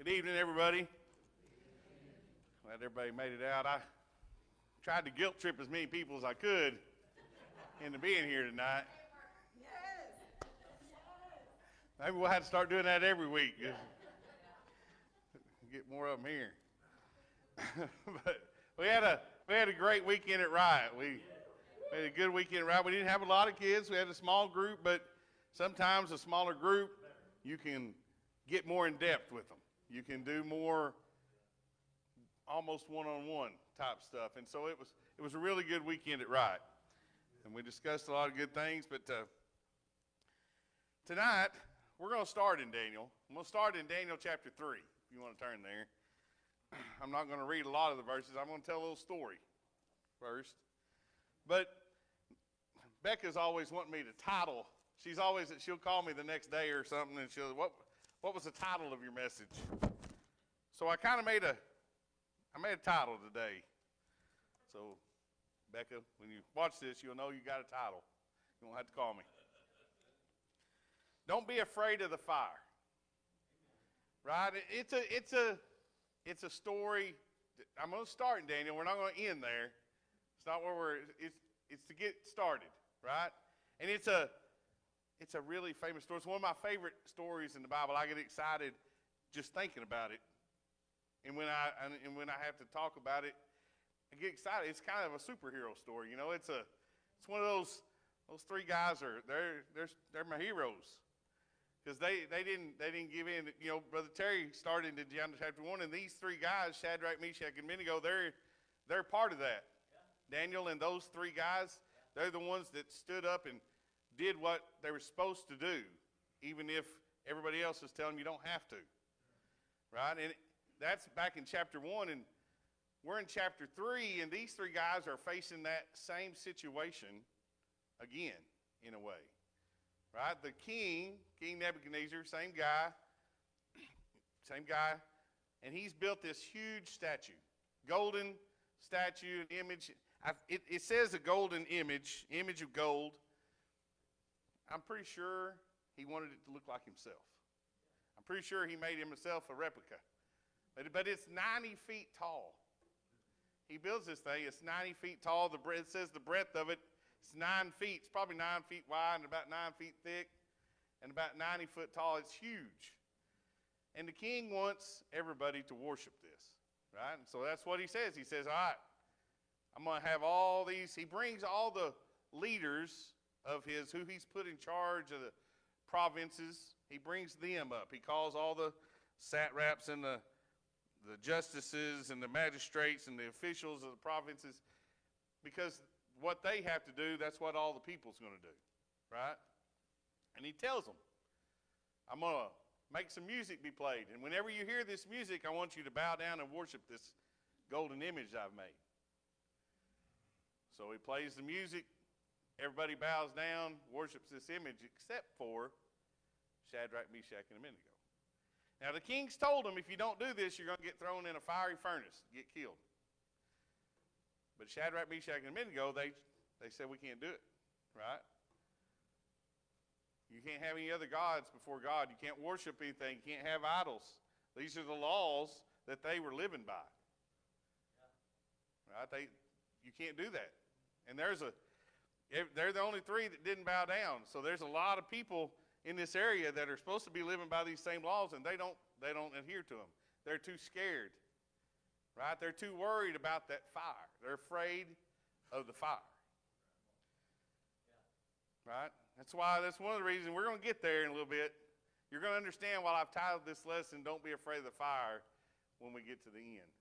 Good evening, everybody. Glad everybody made it out. I tried to guilt trip as many people as I could into being here tonight. Yes. Maybe we'll have to start doing that every week. Get more of them here. But we had a great weekend at Riot. We had a good weekend at Riot. We didn't have a lot of kids. We had a small group, but sometimes a smaller group, you can get more in depth with them. You can do more almost one-on-one type stuff. And so it was a really good weekend at Riot. And we discussed a lot of good things. But tonight, we're going to start in Daniel. I'm going to start in Daniel chapter 3, if you want to turn there. I'm not going to read a lot of the verses. I'm going to tell a little story first. But Becca's always wanting me to title. She'll call me the next day or something, and she'll, what was the title of your message? So I kind of made a title today. So, Becca, when you watch this, you'll know you got a title. You won't have to call me. Don't be afraid of the fire. Right? It's a story. I'm going to start in Daniel. We're not going to end there. It's not where it's to get started, right? And it's a really famous story. It's one of my favorite stories in the Bible. I get excited just thinking about it. And when I have to talk about it, I get excited. It's kind of a superhero story, you know. It's one of those three guys they're my heroes. Because they didn't give in. You know, Brother Terry started in John chapter 1, and these three guys, Shadrach, Meshach, and Abednego, they're part of that. Yeah. Daniel and those three guys, they're the ones that stood up and did what they were supposed to do, even if everybody else is telling them you don't have to. Right? And that's back in chapter 1, and we're in chapter 3, and these three guys are facing that same situation again, in a way. Right? The King Nebuchadnezzar, same guy, and he's built this huge statue, golden statue, an image. It says a golden image of gold. I'm pretty sure he wanted it to look like himself. I'm pretty sure he made himself a replica. But it's 90 feet tall. He builds this thing. It's 90 feet tall. It says the breadth of it. It's 9 feet. It's probably 9 feet wide and about 9 feet thick and about 90 foot tall. It's huge. And the king wants everybody to worship this, right? And so that's what he says. He says, all right, I'm going to have all these. He brings all the leaders of who he's put in charge of the provinces. He brings them up. He calls all the satraps and the justices and the magistrates and the officials of the provinces, because what they have to do, that's what all the people's going to do, right? And he tells them, I'm going to make some music be played, and whenever you hear this music, I want you to bow down and worship this golden image I've made. So he plays the music. Everybody bows down, worships this image, except for Shadrach, Meshach, and Abednego. Now, the king's told them, if you don't do this, you're going to get thrown in a fiery furnace, get killed. But Shadrach, Meshach, and Abednego, they said, we can't do it, right? You can't have any other gods before God. You can't worship anything. You can't have idols. These are the laws that they were living by. Yeah. Right? You can't do that. And they're the only three that didn't bow down. So there's a lot of people in this area that are supposed to be living by these same laws, and they don't adhere to them. They're too scared, right? They're too worried about that fire. They're afraid of the fire, right? That's one of the reasons we're going to get there in a little bit. You're going to understand why I've titled this lesson, Don't Be Afraid of the Fire, when we get to the end.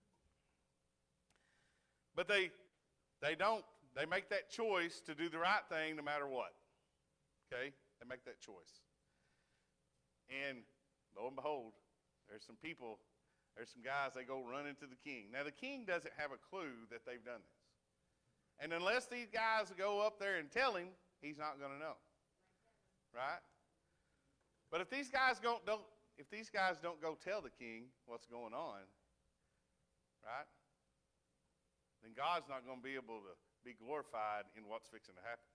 But they make that choice to do the right thing no matter what, okay? They make that choice. And lo and behold, there's some guys, they go run into the king. Now, the king doesn't have a clue that they've done this. And unless these guys go up there and tell him, he's not going to know. Right? But if these guys don't go tell the king what's going on, right, then God's not going to be able to be glorified in what's fixing to happen.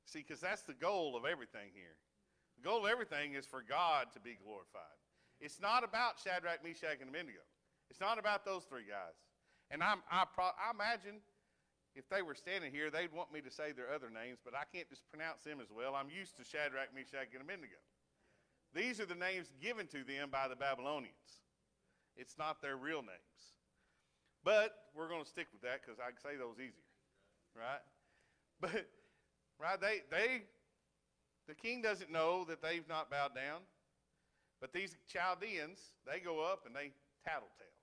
See, because that's the goal of everything here. The goal of everything is for God to be glorified. It's not about Shadrach, Meshach, and Abednego. It's not about those three guys. And I imagine if they were standing here, they'd want me to say their other names, but I can't just pronounce them as well. I'm used to Shadrach, Meshach, and Abednego. These are the names given to them by the Babylonians. It's not their real names. But we're going to stick with that because I can say those easier, right? But, right, the king doesn't know that they've not bowed down. But these Chaldeans, they go up and they tattletale.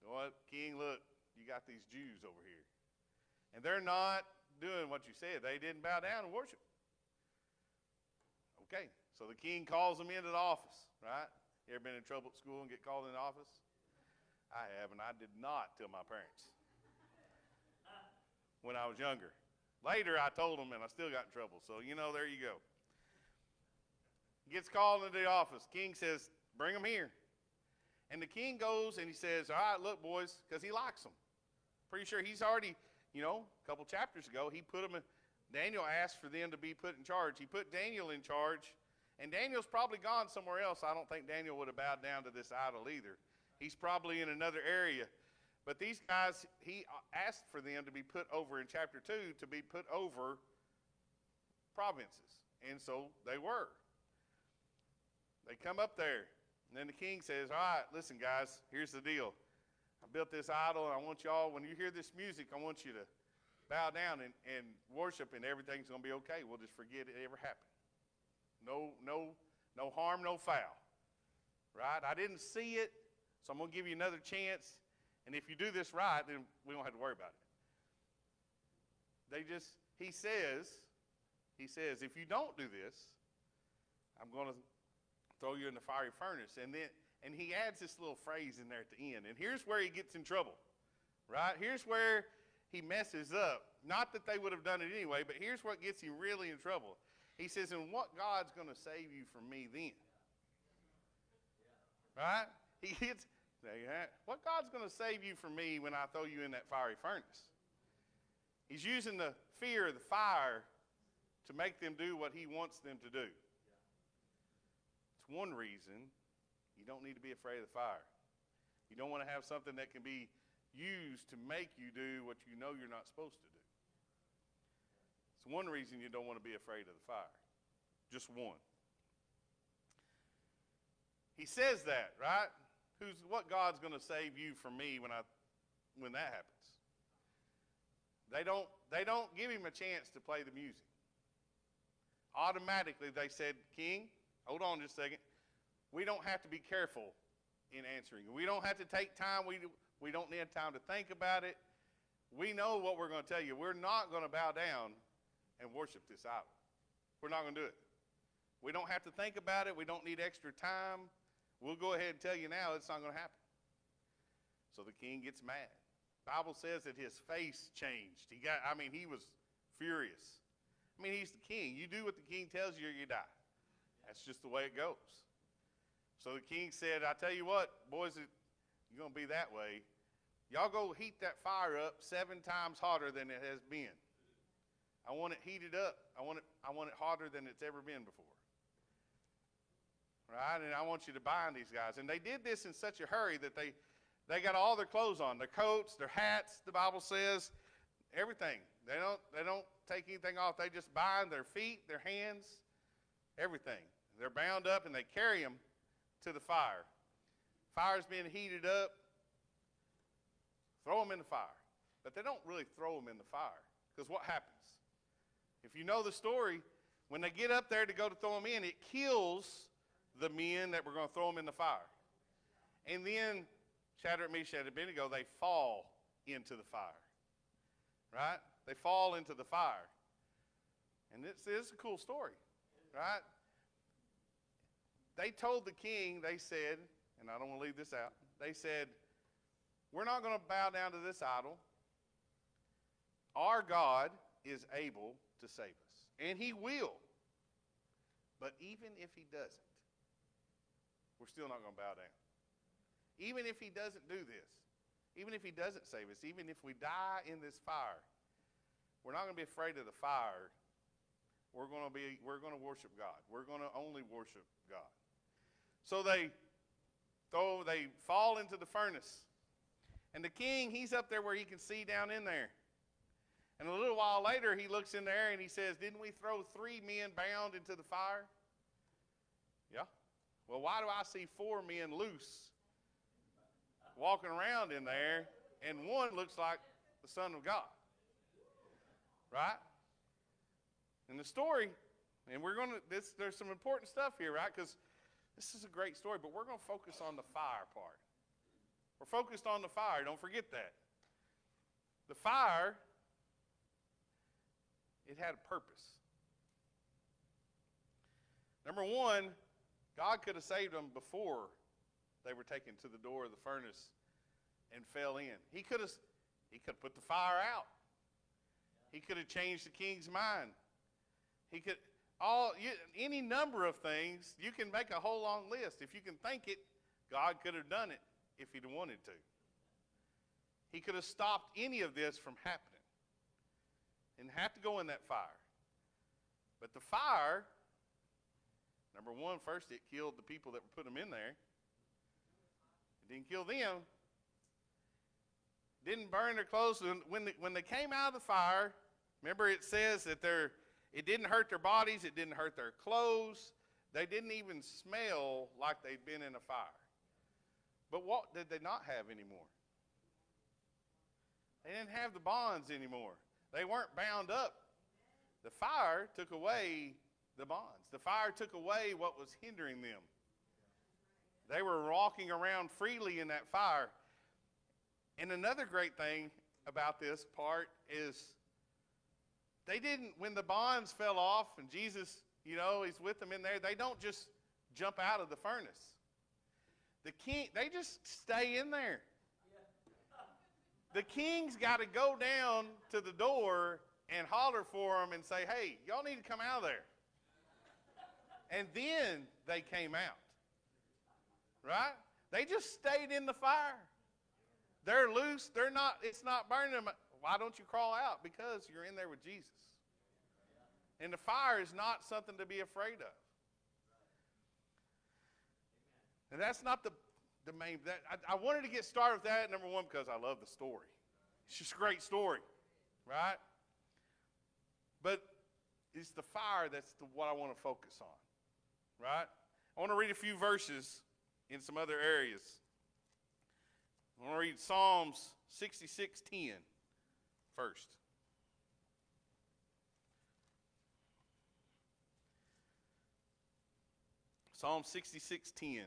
You know what, king, look, you got these Jews over here. And they're not doing what you said. They didn't bow down and worship. Okay, so the king calls them into the office, right? You ever been in trouble at school and get called in the office? I have, and I did not tell my parents when I was younger. Later, I told them, and I still got in trouble. So, there you go. Gets called into the office. King says, bring them here. And the king goes and he says, all right, look, boys, because he likes them. Pretty sure he's already, a couple chapters ago, he put them in, Daniel asked for them to be put in charge. He put Daniel in charge, and Daniel's probably gone somewhere else. I don't think Daniel would have bowed down to this idol either. He's probably in another area. But these guys, he asked for them to be put over in chapter 2 to be put over provinces. And so they were. They come up there, and then the king says, all right, listen, guys, here's the deal. I built this idol, and I want y'all, when you hear this music, I want you to bow down and worship, and everything's going to be okay. We'll just forget it ever happened. No harm, no foul. Right? I didn't see it, so I'm going to give you another chance, and if you do this right, then we don't have to worry about it. He says, if you don't do this, I'm going to throw you in the fiery furnace. And he adds this little phrase in there at the end. And here's where he gets in trouble, right? Here's where he messes up. Not that they would have done it anyway, but here's what gets him really in trouble. He says, and what God's going to save you from me then? Right? What God's going to save you from me when I throw you in that fiery furnace? He's using the fear of the fire to make them do what he wants them to do. It's one reason you don't need to be afraid of the fire. You don't want to have something that can be used to make you do what you know you're not supposed to do. It's one reason you don't want to be afraid of the fire. Just one. He says that, right? What God's going to save you from me when that happens? They don't give him a chance to play the music. Automatically they said, King, hold on just a second. We don't have to be careful in answering. We don't have to take time. We don't need time to think about it. We know what we're going to tell you. We're not going to bow down and worship this idol. We're not going to do it. We don't have to think about it. We don't need extra time. We'll go ahead and tell you now it's not going to happen. So the king gets mad. The Bible says that his face changed. He was furious. He's the king. You do what the king tells you or you die. That's just the way it goes. So the king said, I tell you what, boys, you're going to be that way. Y'all go heat that fire up 7 times hotter than it has been. I want it heated up. I want it hotter than it's ever been before. Right? And I want you to bind these guys. And they did this in such a hurry that they got all their clothes on, their coats, their hats, the Bible says, everything. They don't take anything off. They just bind their feet, their hands, everything. They're bound up and they carry them to the fire. Fire's being heated up. Throw them in the fire. But they don't really throw them in the fire. Because what happens? If you know the story, when they get up there to go to throw them in, it kills the men that were going to throw them in the fire. And then Shadrach, Meshach, and Abednego, they fall into the fire. Right? They fall into the fire. And this is a cool story. Right? They told the king, they said, and I don't want to leave this out, they said, we're not going to bow down to this idol. Our God is able to save us. And he will. But even if he doesn't, we're still not going to bow down. Even if he doesn't do this, even if he doesn't save us, even if we die in this fire, we're not going to be afraid of the fire. We're going to worship God. We're going to only worship God. So they fall into the furnace. And the king, he's up there where he can see down in there. And a little while later, he looks in there and he says, didn't we throw 3 men bound into the fire? Yeah. Well, why do I see 4 men loose walking around in there, and one looks like the Son of God? Right? And the story, and there's some important stuff here, right? Because this is a great story, but we're going to focus on the fire part. We're focused on the fire. Don't forget that. The fire, it had a purpose. Number one, God could have saved them before they were taken to the door of the furnace and fell in. He could have put the fire out. He could have changed the king's mind. He could any number of things. You can make a whole long list. If you can think it, God could have done it if he'd wanted to. He could have stopped any of this from happening. Didn't have to go in that fire. But the fire, number one, first it killed the people that put them in there. It didn't kill them. Didn't burn their clothes. When they came out of the fire, remember it says that it didn't hurt their bodies. It didn't hurt their clothes. They didn't even smell like they'd been in a fire. But what did they not have anymore? They didn't have the bonds anymore. They weren't bound up. The fire took away the bonds. The fire took away what was hindering them. They were walking around freely in that fire. And another great thing about this part is they didn't, when the bonds fell off and Jesus, he's with them in there, they don't just jump out of the furnace. The king, they just stay in there. The king's got to go down to the door and holler for them and say, hey, y'all need to come out of there. And then they came out. Right? They just stayed in the fire. They're loose. It's not burning them. Why don't you crawl out? Because you're in there with Jesus. And the fire is not something to be afraid of. And that's not the main. I wanted to get started with that, number one, because I love the story. It's just a great story, right? But it's the fire that's what I want to focus on, right? I want to read a few verses in some other areas. I want to read Psalms 66:10 first. Psalm 66:10.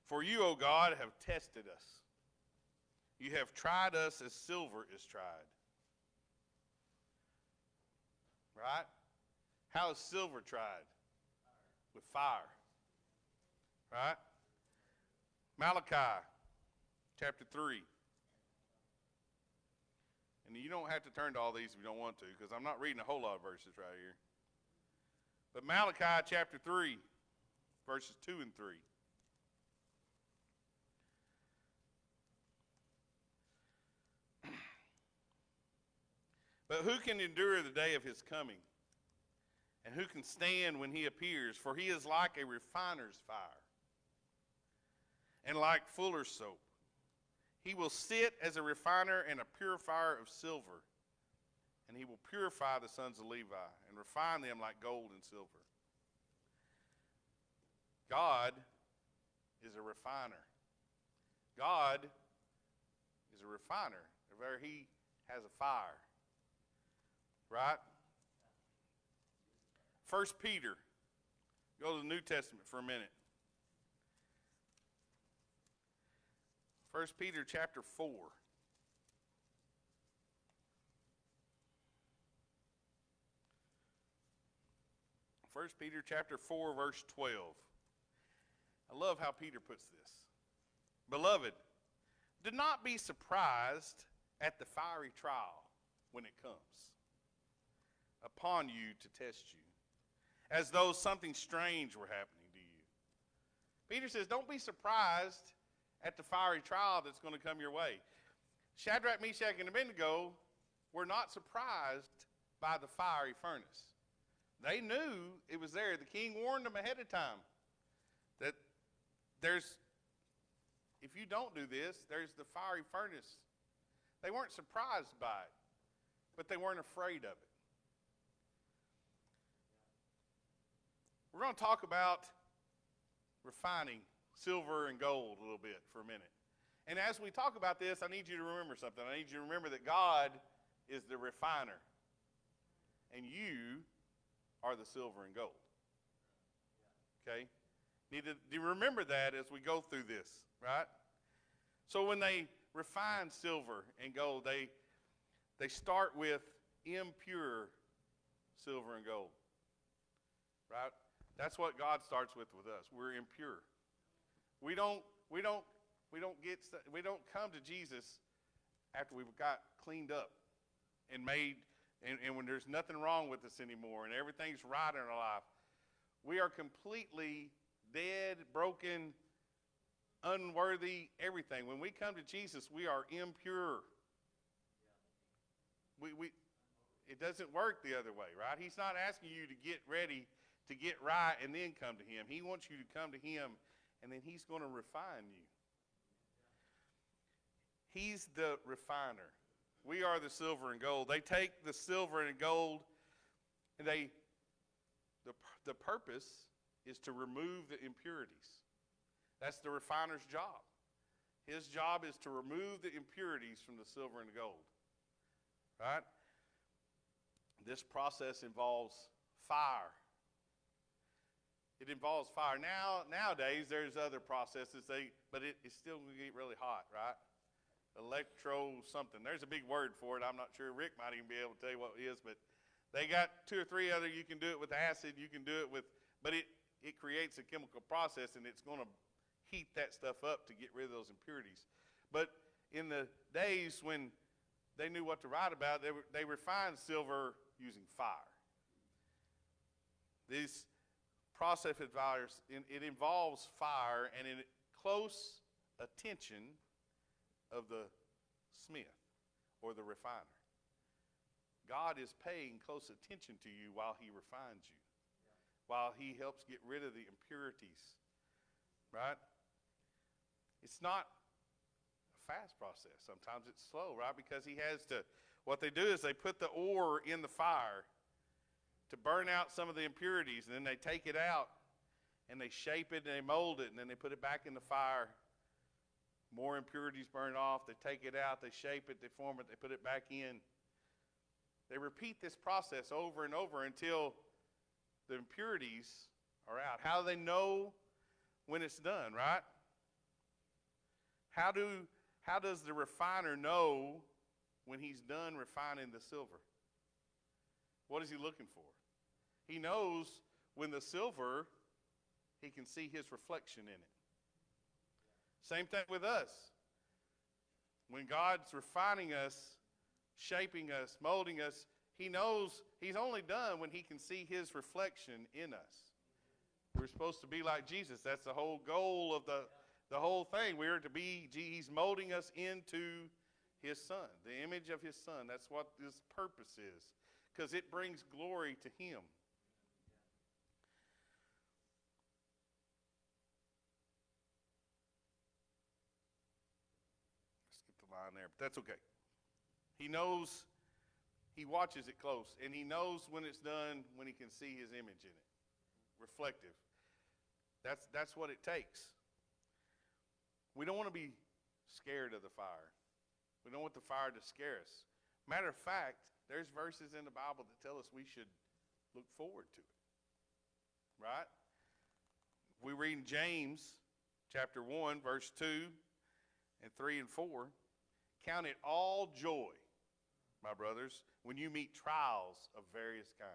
For you, O God, have tested us. You have tried us as silver is tried. Right? How is silver tried? With fire. Right? Malachi chapter 3. And you don't have to turn to all these if you don't want to, because I'm not reading a whole lot of verses right here. But Malachi chapter 3, verses 2 and 3. But who can endure the day of his coming? And who can stand when he appears? For he is like a refiner's fire, and like fuller's soap. He will sit as a refiner and a purifier of silver, and he will purify the sons of Levi and refine them like gold and silver. God is a refiner. God is a refiner, where he has a fire. Right? 1 Peter. Go to the New Testament for a minute. 1 Peter chapter 4. 1 Peter chapter 4, verse 12. I love how Peter puts this. Beloved, do not be surprised at the fiery trial when it comes upon you to test you, as though something strange were happening to you. Peter says, don't be surprised at the fiery trial that's going to come your way. Shadrach, Meshach, and Abednego were not surprised by the fiery furnace. They knew it was there. The king warned them ahead of time that if you don't do this, there's the fiery furnace. They weren't surprised by it, but they weren't afraid of it. We're going to talk about refining silver and gold a little bit for a minute. And as we talk about this, I need you to remember something. I need you to remember that God is the refiner, and you are the silver and gold. Okay? Need to remember that as we go through this, right? So when they refine silver and gold, they start with impure silver and gold, right? That's what God starts with us. We're impure. We don't come to Jesus after we've got cleaned up and made, and when there's nothing wrong with us anymore and everything's right in our life. We are completely dead, broken, unworthy, everything. When we come to Jesus, we are impure. It doesn't work the other way, right? He's not asking you to get ready, to get right, and then come to him. He wants you to come to him, and then he's going to refine you. He's the refiner. We are the silver and gold. They take the silver and gold, and the purpose is to remove the impurities. That's the refiner's job. His job is to remove the impurities from the silver and the gold. Right? This process involves fire. It involves fire. Nowadays, there's other processes, but it's still going to get really hot, right? Electro something. There's a big word for it. I'm not sure. Rick might even be able to tell you what it is, but they got 2 or 3 other. You can do it with acid. You can do it with, but it creates a chemical process, and it's going to heat that stuff up to get rid of those impurities. But in the days when they knew what to write about, they refined silver using fire. These process it involves fire and in close attention of the smith or the refiner. God is paying close attention to you while he refines you, while he helps get rid of the impurities, right? It's not a fast process. Sometimes it's slow, right? Because he has to, what they do is they put the ore in the fire to burn out some of the impurities, and then they take it out and they shape it and they mold it, and then they put it back in the fire. More impurities burn off. They take it out, they shape it, they form it, they put it back in. They repeat this process over and over until the impurities are out. How do they know when it's done, right? How does the refiner know when he's done refining the silver? What is he looking for? He knows when the silver, he can see his reflection in it. Same thing with us. When God's refining us, shaping us, molding us, he knows he's only done when he can see his reflection in us. We're supposed to be like Jesus. That's the whole goal of the whole thing. We're to be, he's molding us into his son, the image of his son. That's what this purpose is, because it brings glory to him. Skip the line there, but that's okay. He knows, he watches it close, and he knows when it's done, when he can see his image in it. Reflective. That's what it takes. We don't want to be scared of the fire. We don't want the fire to scare us. Matter of fact, there's verses in the Bible that tell us we should look forward to it. Right? We read in James chapter 1, verse 2 and 3 and 4. Count it all joy, my brothers, when you meet trials of various kinds.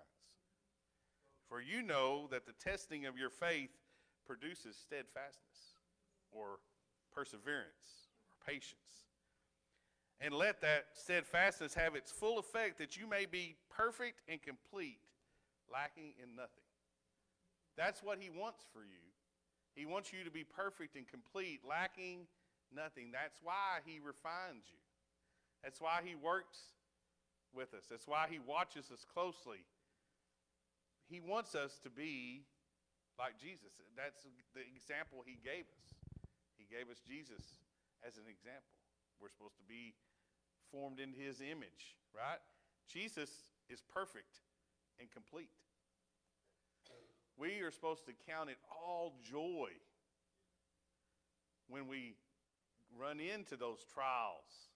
For you know that the testing of your faith produces steadfastness or perseverance or patience. And let that steadfastness have its full effect, that you may be perfect and complete, lacking in nothing. That's what he wants for you. He wants you to be perfect and complete, lacking nothing. That's why he refines you. That's why he works with us. That's why he watches us closely, he wants us to be like Jesus. That's the example he gave us. He gave us Jesus as an example. We're supposed to be formed in his image, right? Jesus is perfect and complete. We are supposed to count it all joy when we run into those trials.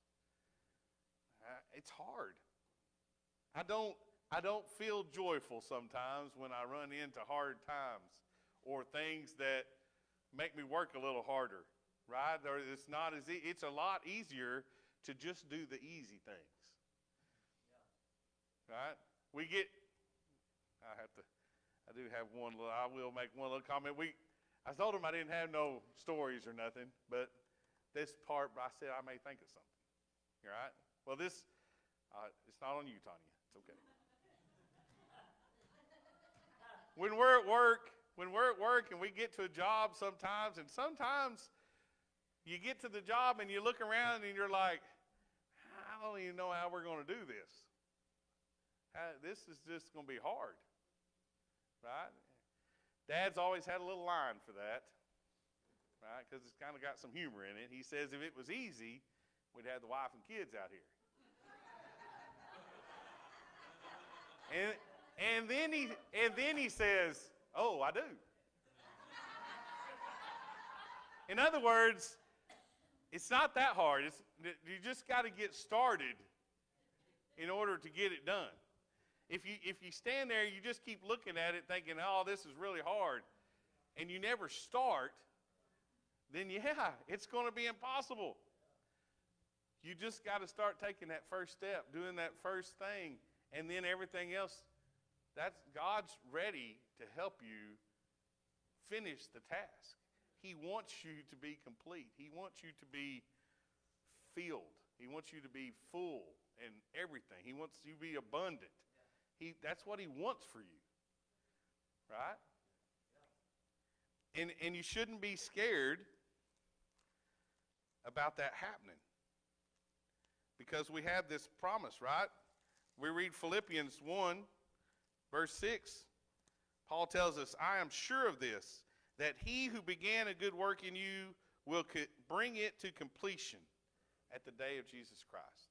It's hard. I don't feel joyful sometimes when I run into hard times or things that make me work a little harder, right? Or it's a lot easier to just do the easy things. Right? I will make one little comment. I told him I didn't have no stories or nothing, but this part, I said I may think of something. All right? Well, it's not on you, Tanya. It's okay. When we're at work and we get to a job sometimes you get to the job and you look around and you're like, I don't even know how we're going to do this. This is just going to be hard, right? Dad's always had a little line for that, right? Because it's kind of got some humor in it. He says if it was easy, we'd have the wife and kids out here. And then he says, "Oh, I do." In other words, it's not that hard. You just got to get started in order to get it done. If you stand there, you just keep looking at it thinking, "Oh, this is really hard," and you never start, then yeah, it's going to be impossible. You just got to start taking that first step, doing that first thing, and then everything else. God's ready to help you finish the task. He wants you to be complete. He wants you to be filled. He wants you to be full in everything. He wants you to be abundant. That's what he wants for you, right? And you shouldn't be scared about that happening because we have this promise, right? We read Philippians 1, verse 6. Paul tells us, I am sure of this, that he who began a good work in you will bring it to completion at the day of Jesus Christ.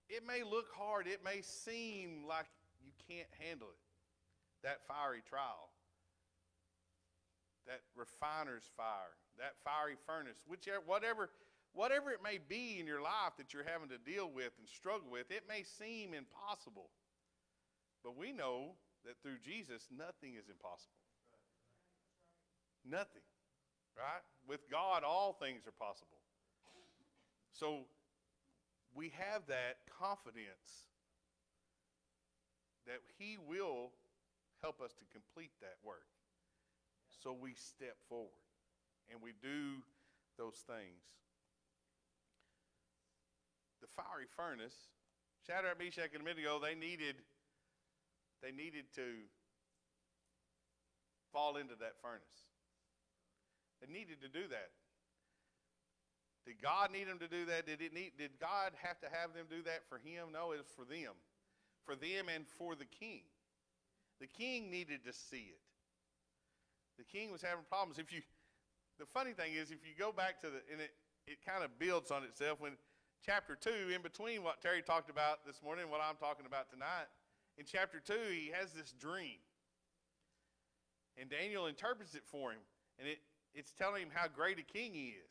It may look hard. It may seem like you can't handle it. That fiery trial, that refiner's fire, that fiery furnace, whatever it may be in your life that you're having to deal with and struggle with, it may seem impossible. But we know that through Jesus, nothing is impossible. Nothing, right? With God, all things are possible. So we have that confidence that he will help us to complete that work. So we step forward and we do those things. The fiery furnace, Shadrach, Meshach, and Abednego, they needed to fall into that furnace. They needed to do that. Did God need them to do that? Did God have to have them do that for him? No, it was for them. For them and for the king. The king needed to see it. The king was having problems. The funny thing is, if you go back to it kind of builds on itself. When chapter 2, in between what Terry talked about this morning and what I'm talking about tonight, in chapter 2, he has this dream. And Daniel interprets it for him. And it's telling him how great a king he is.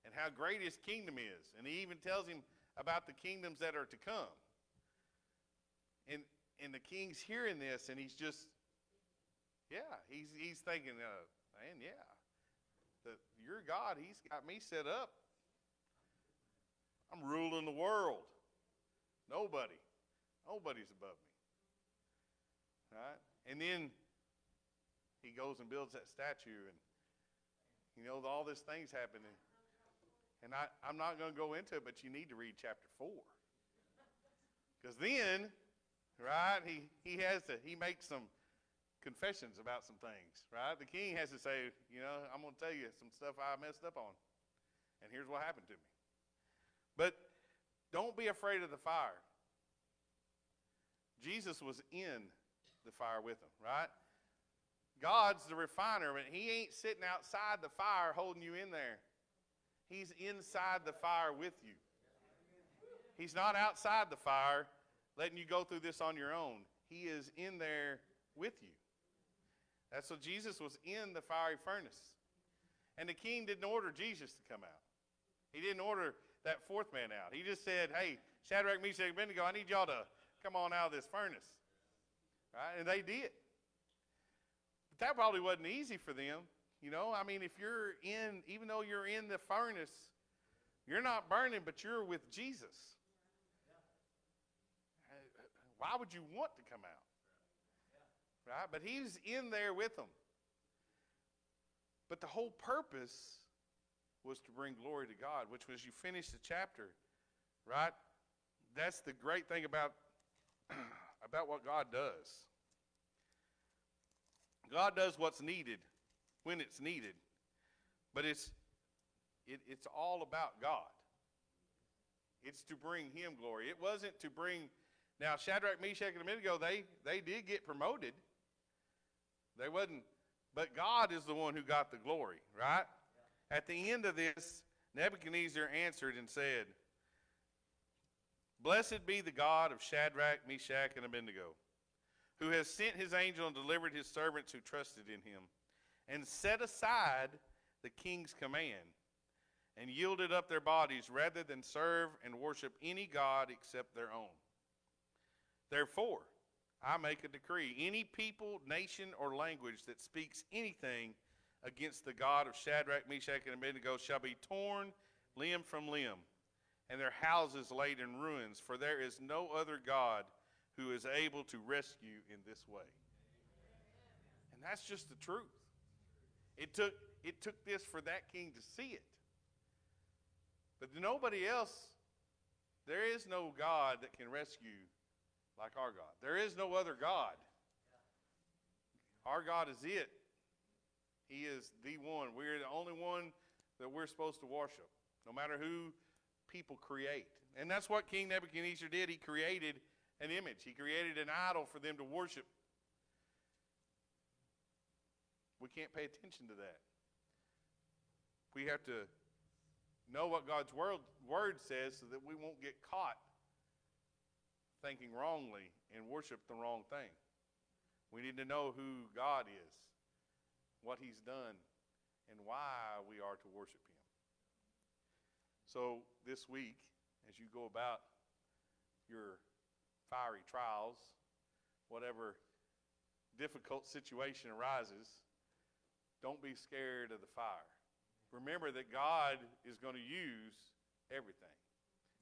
And how great his kingdom is. And he even tells him about the kingdoms that are to come. And the king's hearing this, and he's just, he's thinking, man, your God, he's got me set up. I'm ruling the world. Nobody's above me. Right? And then he goes and builds that statue, and all these things happen. And I'm not going to go into it, but you need to read chapter 4. Because then, right, he makes some confessions about some things, right? The king has to say, I'm going to tell you some stuff I messed up on. And here's what happened to me. But don't be afraid of the fire. Jesus was in the fire with them, right? God's the refiner, but he ain't sitting outside the fire holding you in there. He's inside the fire with you. He's not outside the fire letting you go through this on your own. He is in there with you. That's what Jesus was in the fiery furnace. And the king didn't order Jesus to come out. He didn't order that fourth man out. He just said, hey, Shadrach, Meshach, and Abednego, I need y'all to come on out of this furnace. Right? And they did. But that probably wasn't easy for them. You know, I mean, if you're in, even though you're in the furnace, you're not burning, but you're with Jesus. Why would you want to come out? Right? But he's in there with them. But the whole purpose was to bring glory to God, which was you finish the chapter, right? That's the great thing about what God does. God does what's needed when it's needed, but it's all about God. It's to bring him glory. It wasn't to bring, now Shadrach, Meshach, and Abednego, they did get promoted. They wasn't, but God is the one who got the glory, right? Yeah. At the end of this, Nebuchadnezzar answered and said, blessed be the God of Shadrach, Meshach, and Abednego, who has sent his angel and delivered his servants who trusted in him, and set aside the king's command, and yielded up their bodies rather than serve and worship any god except their own. Therefore, I make a decree, any people, nation, or language that speaks anything against the God of Shadrach, Meshach, and Abednego shall be torn limb from limb, and their houses laid in ruins, for there is no other God who is able to rescue in this way. And that's just the truth. It took this for that king to see it. But nobody else, there is no God that can rescue like our God. There is no other God. Our God is it. He is the one. We're the only one that we're supposed to worship, no matter who people create. And that's what King Nebuchadnezzar did. He created an image. He created an idol for them to worship. We can't pay attention to that. We have to know what God's word says so that we won't get caught thinking wrongly and worship the wrong thing. We need to know who God is, what he's done, and why we are to worship him. So this week, as you go about your fiery trials, whatever difficult situation arises, don't be scared of the fire. Remember that God is going to use everything.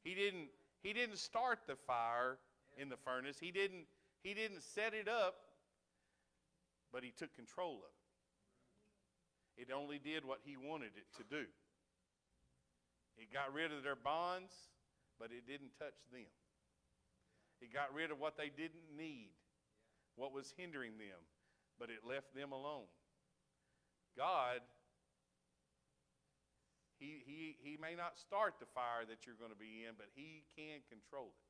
He didn't start the fire in the furnace. He didn't set it up, but he took control of it. It only did what he wanted it to do. It got rid of their bonds, but it didn't touch them. It got rid of what they didn't need, what was hindering them, but it left them alone. God, he may not start the fire that you're going to be in, but he can control it.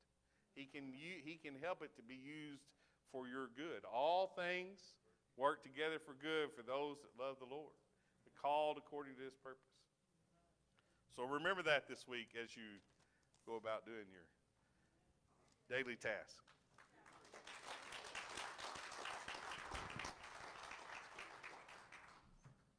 He can help it to be used for your good. All things work together for good for those that love the Lord, the called according to his purpose. So remember that this week as you go about doing your daily task.